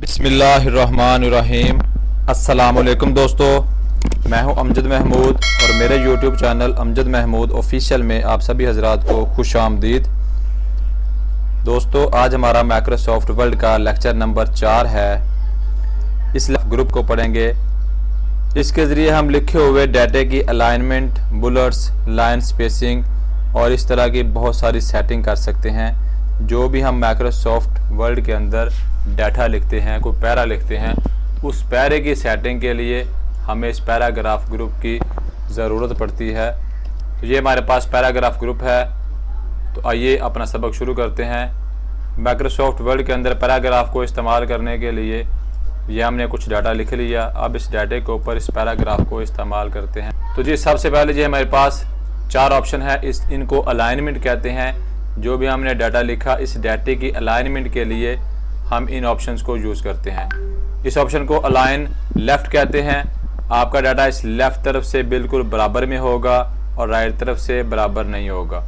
बिस्मिल्लाहिर्रहमानिर्रहीम। अस्सलाम वालेकुम दोस्तों, मैं हूं अमजद महमूद और मेरे YouTube channel Amjad Mahmood official में आप सभी हजरात को खुश आमदीद। दोस्तों, आज हमारा माइक्रोसॉफ्ट वर्ड का लेक्चर नंबर 4 है। इस ग्रुप को पढ़ेंगे। इसके ज़रिए हम लिखे हुए डाटे की अलाइनमेंट, बुलेट्स, लाइन स्पेसिंग और इस तरह की बहुत सारी सेटिंग कर सकते हैं। जो भी हम माइक्रोसॉफ्ट वर्ड के अंदर डाटा लिखते हैं, कोई पैरा लिखते हैं, उस पैरे की सेटिंग के लिए हमें इस पैराग्राफ ग्रुप की ज़रूरत पड़ती है। तो ये हमारे पास पैराग्राफ ग्रुप है। तो आइए अपना सबक शुरू करते हैं। माइक्रोसॉफ्ट वर्ड के अंदर पैराग्राफ को इस्तेमाल करने के लिए ये हमने कुछ डाटा लिख लिया। अब इस डाटे के ऊपर इस पैराग्राफ को इस्तेमाल करते हैं। तो जी सबसे पहले जी हमारे पास 4 ऑप्शन है। इनको अलाइनमेंट कहते हैं। जो भी हमने डाटा लिखा, इस डाटे की अलाइनमेंट के लिए हम इन ऑप्शंस को यूज़ करते हैं। इस ऑप्शन को अलाइन लेफ़्ट कहते हैं। आपका डाटा इस लेफ़्ट तरफ से बिल्कुल बराबर में होगा और राइट तरफ से बराबर नहीं होगा।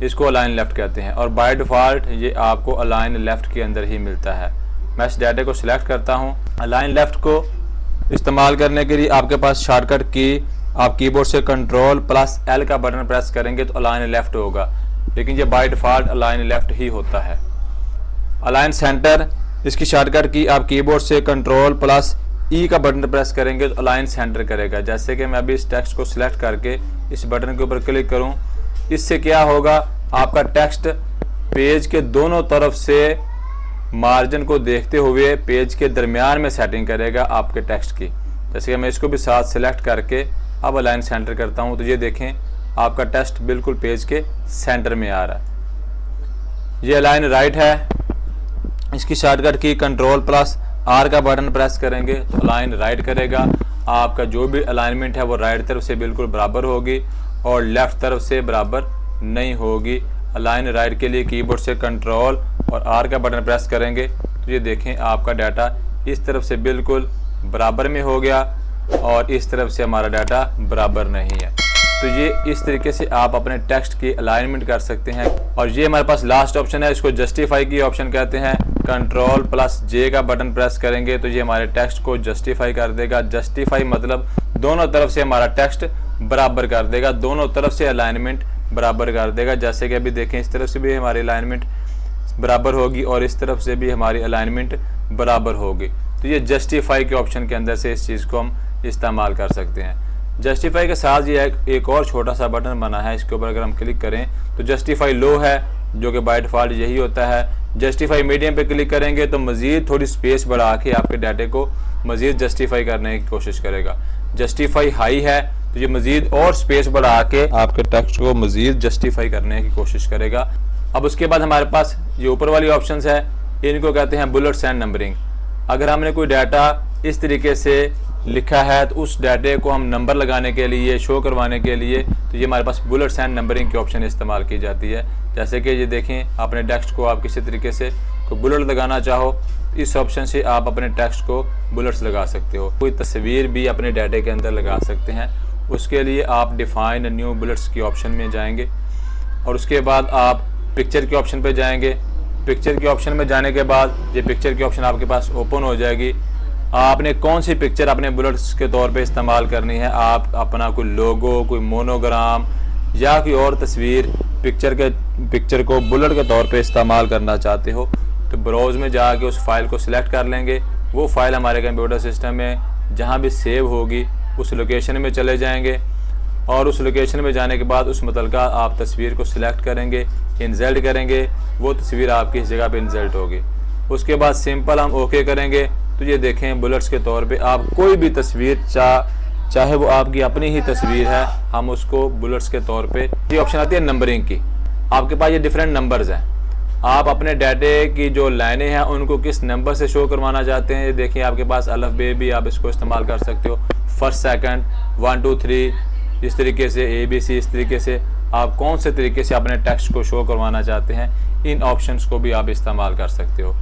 इसको अलाइन लेफ़्ट कहते हैं और बाय डिफ़ॉल्ट ये आपको अलाइन लेफ़्ट के अंदर ही मिलता है। मैं इस डाटे को सिलेक्ट करता हूँ। अलाइन लेफ़्ट को इस्तेमाल करने के लिए आपके पास शॉर्टकट की, आप कीबोर्ड से Ctrl+L का बटन प्रेस करेंगे तो अलाइन लेफ़्ट होगा, लेकिन ये बाय डिफ़ॉल्ट अलाइन लेफ़्ट ही होता है। अलाइन सेंटर, इसकी शॉर्टकट की आप कीबोर्ड से Ctrl+E का बटन प्रेस करेंगे तो अलाइन सेंटर करेगा। जैसे कि मैं अभी इस टेक्स्ट को सिलेक्ट करके इस बटन के ऊपर क्लिक करूं, इससे क्या होगा, आपका टेक्स्ट पेज के दोनों तरफ से मार्जिन को देखते हुए पेज के दरमियान में सेटिंग करेगा आपके टेक्स्ट की। जैसे कि मैं इसको भी साथ सिलेक्ट करके अब अलाइन सेंटर करता हूं, तो ये देखें आपका टेक्स्ट बिल्कुल पेज के सेंटर में आ रहा है। ये अलाइन राइट है। इसकी शॉर्टकट की Ctrl+R का बटन प्रेस करेंगे तो अलाइन राइट करेगा। आपका जो भी अलाइनमेंट है वो राइट तरफ से बिल्कुल बराबर होगी और लेफ़्ट तरफ से बराबर नहीं होगी। अलाइन राइट के लिए कीबोर्ड से Ctrl और R का बटन प्रेस करेंगे तो ये देखें आपका डाटा इस तरफ से बिल्कुल बराबर में हो गया और इस तरफ से हमारा डाटा बराबर नहीं है। तो ये इस तरीके से आप अपने टेक्स्ट की अलाइनमेंट कर सकते हैं। और ये हमारे पास लास्ट ऑप्शन है, इसको जस्टिफाई की ऑप्शन कहते हैं। Ctrl+J का बटन प्रेस करेंगे तो ये हमारे टेक्स्ट को जस्टिफाई कर देगा। जस्टिफाई मतलब दोनों तरफ से हमारा टेक्स्ट बराबर कर देगा, दोनों तरफ से अलाइनमेंट बराबर कर देगा। जैसे कि अभी देखें इस तरफ से भी हमारी अलाइनमेंट बराबर होगी और इस तरफ से भी हमारी अलाइनमेंट बराबर होगी। तो ये जस्टिफाई के ऑप्शन के अंदर से इस चीज़ को हम इस्तेमाल कर सकते हैं। जस्टिफाई के साथ ये एक और छोटा सा बटन बना है, इसके ऊपर अगर हम क्लिक करें तो जस्टिफाई लो है, जो कि बाय डिफ़ॉल्ट यही होता है। जस्टिफाई मीडियम पे क्लिक करेंगे तो मज़ीद थोड़ी स्पेस बढ़ा के आपके डाटे को मज़ीद जस्टिफाई करने की कोशिश करेगा। जस्टिफाई हाई है तो ये मज़ीद और स्पेस बढ़ा के आपके टेक्स्ट को मज़ीद जस्टिफाई करने की कोशिश करेगा। अब उसके बाद हमारे पास ये ऊपर वाली ऑप्शन है, इनको कहते हैं बुलेट्स एंड नंबरिंग। अगर हमने कोई डाटा इस तरीके से लिखा है तो उस डाटे को हम नंबर लगाने के लिए, शो करवाने के लिए, तो ये हमारे पास बुलेट्स एंड नंबरिंग की ऑप्शन इस्तेमाल की जाती है। जैसे कि ये देखें अपने टेक्स्ट को आप किसी तरीके से कोई बुलेट लगाना चाहो, इस ऑप्शन से आप अपने टेक्स्ट को बुलेट्स लगा सकते हो। कोई तस्वीर भी अपने डाटे के अंदर लगा सकते हैं। उसके लिए आप डिफाइन न्यू बुलेट्स की ऑप्शन में जाएंगे और उसके बाद आप पिक्चर के ऑप्शन पर जाएंगे। पिक्चर के ऑप्शन में जाने के बाद ये पिक्चर की ऑप्शन आपके पास ओपन हो जाएगी। आपने कौन सी पिक्चर अपने बुलेट्स के तौर पे इस्तेमाल करनी है, आप अपना कोई लोगो, कोई मोनोग्राम या कोई और तस्वीर पिक्चर को बुलेट के तौर पे इस्तेमाल करना चाहते हो तो ब्राउज़ में जाके उस फाइल को सिलेक्ट कर लेंगे। वो फाइल हमारे कंप्यूटर सिस्टम में जहाँ भी सेव होगी उस लोकेशन में चले जाएंगे और उस लोकेशन में जाने के बाद उस मुतलका आप तस्वीर को सिलेक्ट करेंगे, इंसर्ट करेंगे, वो तस्वीर आपकी इस जगह पे इंसर्ट होगी। उसके बाद सिंपल हम ओके करेंगे तो ये देखें बुलेट्स के तौर पे आप कोई भी तस्वीर चाहे वो आपकी अपनी ही तस्वीर है, हम उसको बुलेट्स के तौर पे। ये ऑप्शन आती है नंबरिंग की। आपके पास ये डिफरेंट नंबर्स हैं, आप अपने डाटे की जो लाइनें हैं उनको किस नंबर से शो करवाना चाहते हैं। ये देखिए आपके पास अल्फ़ बे भी आप इसको इस्तेमाल कर सकते हो, फर्स्ट सेकंड 1 2 3 इस तरीके से, ABC इस तरीके से। आप कौन से तरीके से अपने टेक्स्ट को शो करवाना चाहते हैं, इन ऑप्शंस को भी आप इस्तेमाल कर सकते हो।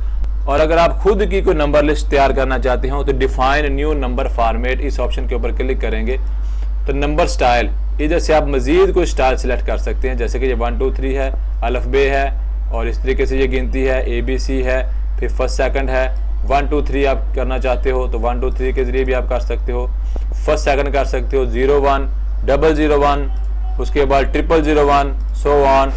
और अगर आप खुद की कोई नंबर लिस्ट तैयार करना चाहते हो तो डिफाइन न्यू नंबर फॉर्मेट, इस ऑप्शन के ऊपर क्लिक करेंगे तो नंबर स्टाइल, इधर से आप मज़ीद कोई स्टाइल सेलेक्ट कर सकते हैं। जैसे कि ये 1 2 3 है, अल्फ़ बे है और इस तरीके से ये गिनती है, ABC है, फिर फर्स्ट सेकंड है, 1 2 3 आप करना चाहते हो तो 1 2 3 के ज़रिए भी आप कर सकते हो, फर्स्ट सेकंड कर सकते हो, 01 001, उसके बाद 0001 सो ऑन।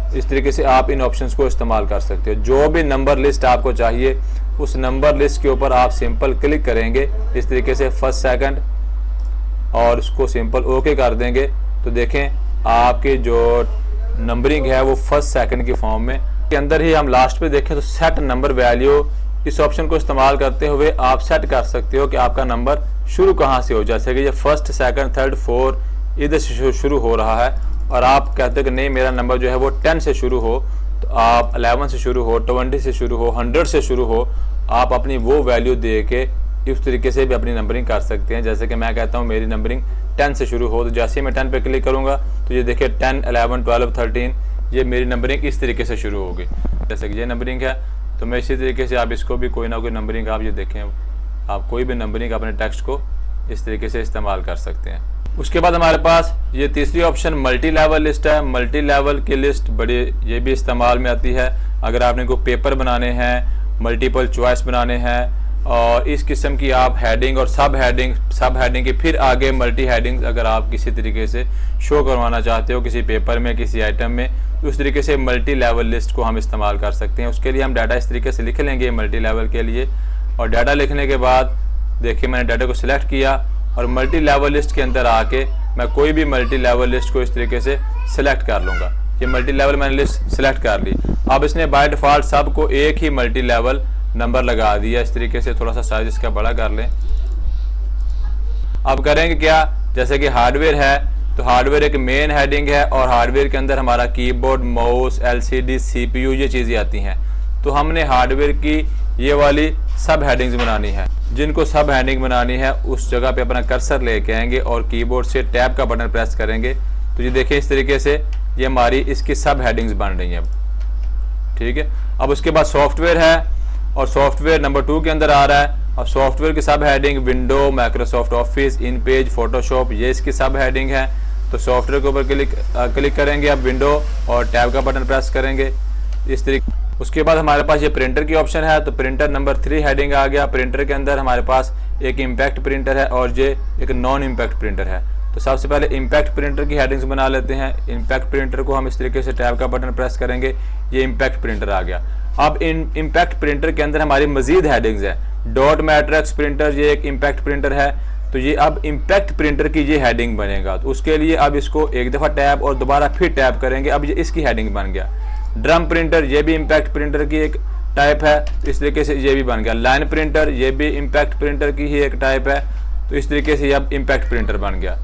इस तरीके से आप इन ऑप्शंस को इस्तेमाल कर सकते हो। जो भी नंबर लिस्ट आपको चाहिए उस नंबर लिस्ट के ऊपर आप सिंपल क्लिक करेंगे इस तरीके से फर्स्ट सेकंड, और उसको सिंपल ओके कर देंगे तो देखें आपके जो नंबरिंग है वो फर्स्ट सेकंड की फॉर्म में के अंदर ही। हम लास्ट पे देखें तो सेट नंबर वैल्यू, इस ऑप्शन को इस्तेमाल करते हुए आप सेट कर सकते हो कि आपका नंबर शुरू कहाँ से हो। जैसे कि ये फर्स्ट सेकंड थर्ड फोर इधर से शुरू हो रहा है और आप कहते हो कि नहीं मेरा नंबर जो है वो 10 से शुरू हो, तो आप 11 से शुरू हो, 20 से शुरू हो, 100 से शुरू हो, आप अपनी वो वैल्यू दे के इस तरीके से भी अपनी नंबरिंग कर सकते हैं। जैसे कि मैं कहता हूँ मेरी नंबरिंग 10 से शुरू हो, तो जैसे ही मैं 10 पे क्लिक करूँगा तो ये देखिए 10 11 12 13 ये मेरी नंबरिंग इस तरीके से शुरू होगी। जैसे कि ये नंबरिंग है तो मैं इसी तरीके से आप इसको भी कोई ना कोई नंबरिंग आप ये देखें, आप कोई भी नंबरिंग अपने टेक्स्ट को इस तरीके से इस्तेमाल कर सकते हैं। उसके बाद हमारे पास ये तीसरी ऑप्शन मल्टी लेवल लिस्ट है। मल्टी लेवल की लिस्ट बड़ी ये भी इस्तेमाल में आती है अगर आपने कोई पेपर बनाने हैं, मल्टीपल चॉइस बनाने हैं, और इस किस्म की आप हेडिंग और सब हेडिंग की फिर आगे मल्टी हेडिंग अगर आप किसी तरीके से शो करवाना चाहते हो किसी पेपर में किसी आइटम में, तो उस तरीके से मल्टी लेवल लिस्ट को हम इस्तेमाल कर सकते हैं। उसके लिए हम डाटा इस तरीके से लिख लेंगे मल्टी लेवल के लिए, और डाटा लिखने के बाद देखिए मैंने डाटा को सिलेक्ट किया और मल्टी लेवल लिस्ट के अंदर आके मैं कोई भी मल्टी लेवल लिस्ट को इस तरीके से सिलेक्ट कर लूँगा। ये मल्टी लेवल मैंने लिस्ट सिलेक्ट कर ली। अब इसने बाय डिफ़ॉल्ट सबको एक ही मल्टी लेवल नंबर लगा दिया। इस तरीके से थोड़ा सा साइज इसका बड़ा कर लें। अब करेंगे क्या, जैसे कि हार्डवेयर है तो हार्डवेयर एक मेन हेडिंग है और हार्डवेयर के अंदर हमारा कीबोर्ड, माउस, LCD, CPU ये चीज़ें आती हैं। तो हमने हार्डवेयर की ये वाली सब हेडिंग्स बनानी है। जिनको सब हेडिंग बनानी है उस जगह पे अपना कर्सर लेके आएंगे और कीबोर्ड से टैब का बटन प्रेस करेंगे तो ये देखिए इस तरीके से ये हमारी इसकी सब हेडिंग्स बन रही हैं। ठीक है, अब उसके बाद सॉफ्टवेयर है और सॉफ्टवेयर नंबर 2 के अंदर आ रहा है। अब सॉफ्टवेयर की सब हेडिंग विंडो, माइक्रोसॉफ्ट ऑफिस, इन पेज, फोटोशॉप ये इसकी सब हेडिंग है। तो सॉफ्टवेयर के ऊपर क्लिक करेंगे, अब विंडो और टैब का बटन प्रेस करेंगे इस तरीके। उसके बाद हमारे पास ये प्रिंटर की ऑप्शन है तो प्रिंटर नंबर 3 हेडिंग आ गया। प्रिंटर के अंदर हमारे पास एक इम्पैक्ट प्रिंटर है और ये एक नॉन इम्पैक्ट प्रिंटर है। तो सबसे पहले इम्पैक्ट प्रिंटर की हेडिंग्स बना लेते हैं। इम्पैक्ट प्रिंटर को हम इस तरीके से टैब का बटन प्रेस करेंगे, ये इम्पैक्ट प्रिंटर आ गया। अब इन इम्पैक्ट प्रिंटर के अंदर हमारी मजीद हेडिंग्स है। डॉट मैट्रिक्स प्रिंटर ये एक इम्पैक्ट प्रिंटर है, तो ये अब इम्पैक्ट प्रिंटर की ये हेडिंग बनेगा। तो उसके लिए अब इसको एक दफ़ा टैब और दोबारा फिर टैब करेंगे, अब ये इसकी हेडिंग बन गया। ड्रम प्रिंटर ये भी इम्पैक्ट प्रिंटर की एक टाइप है, तो इस तरीके से ये भी बन गया। लाइन प्रिंटर ये भी इम्पैक्ट प्रिंटर की ही एक टाइप है, तो इस तरीके से अब इम्पैक्ट प्रिंटर बन गया।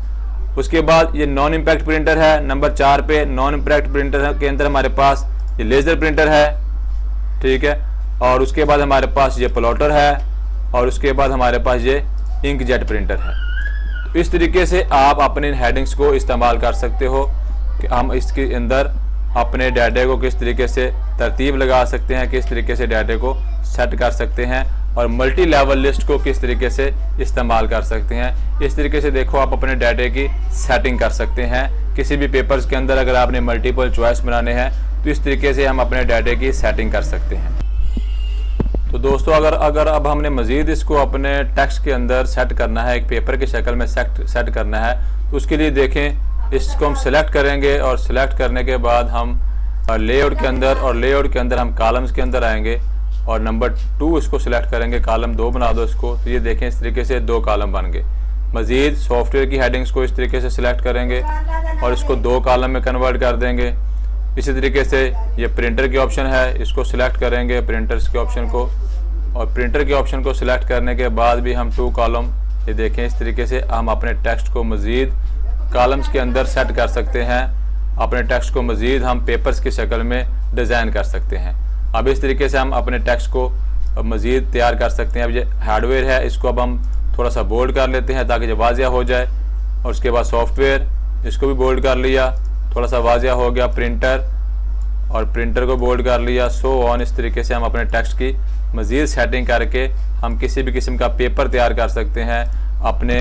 उसके बाद ये नॉन इम्पैक्ट प्रिंटर है नंबर 4 पे। नॉन इम्पैक्ट प्रिंटर के अंदर हमारे पास ये लेज़र प्रिंटर है, ठीक है, और उसके बाद हमारे पास ये प्लॉटर है और उसके बाद हमारे पास ये इंकजेट प्रिंटर है। तो इस तरीके से आप अपने हेडिंग्स को इस्तेमाल कर सकते हो कि हम इसके अंदर अपने डाटे को किस तरीके से तरतीब लगा सकते हैं, किस तरीके से डाटे को सेट कर सकते हैं और मल्टी लेवल लिस्ट को किस तरीके से इस्तेमाल कर सकते हैं। इस तरीके से देखो आप अपने डाटे की सेटिंग कर सकते हैं। किसी भी पेपर्स के अंदर अगर आपने मल्टीपल चॉइस बनाने हैं तो इस तरीके से हम अपने डाटे की सेटिंग कर सकते हैं। तो दोस्तों अगर अब हमने मज़ीद इसको अपने टेक्स्ट के अंदर सेट करना है, एक पेपर की शक्ल में सेट करना है, तो उसके लिए देखें इसको हम सिलेक्ट करेंगे और सिलेक्ट करने के बाद हम लेआउट के अंदर हम कॉलम्स के अंदर आएंगे और नंबर 2 इसको सिलेक्ट करेंगे, कॉलम 2 बना दो इसको। तो ये देखें इस तरीके से 2 कॉलम बन गए। मज़ीद सॉफ्टवेयर की हेडिंग्स को इस तरीके से सिलेक्ट करेंगे और इसको 2 कॉलम में कन्वर्ट कर देंगे। इसी तरीके से ये प्रिंटर की ऑप्शन है, इसको सिलेक्ट करेंगे प्रिंटर्स के ऑप्शन को, और प्रिंटर के ऑप्शन को सिलेक्ट करने के बाद भी हम 2 कॉलम ये देखें इस तरीके से हम अपने टेक्स्ट को मज़ीद कॉलम्स के अंदर सेट कर सकते हैं। अपने टेक्स्ट को मज़ीद हम पेपर्स की शक्ल में डिज़ाइन कर सकते हैं। अब इस तरीके से हम अपने टेक्स्ट को मज़ीद तैयार कर सकते हैं। अब ये हार्डवेयर है, इसको अब हम थोड़ा सा बोल्ड कर लेते हैं ताकि जो वाज़िया हो जाए, और उसके बाद सॉफ्टवेयर इसको भी बोल्ड कर लिया, थोड़ा सा वाज़िया हो गया। प्रिंटर और प्रिंटर को बोल्ड कर लिया, सो ऑन। इस तरीके से हम अपने टेक्स्ट की मज़ीद सेटिंग करके हम किसी भी किस्म का पेपर तैयार कर सकते हैं। अपने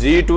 Z to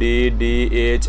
D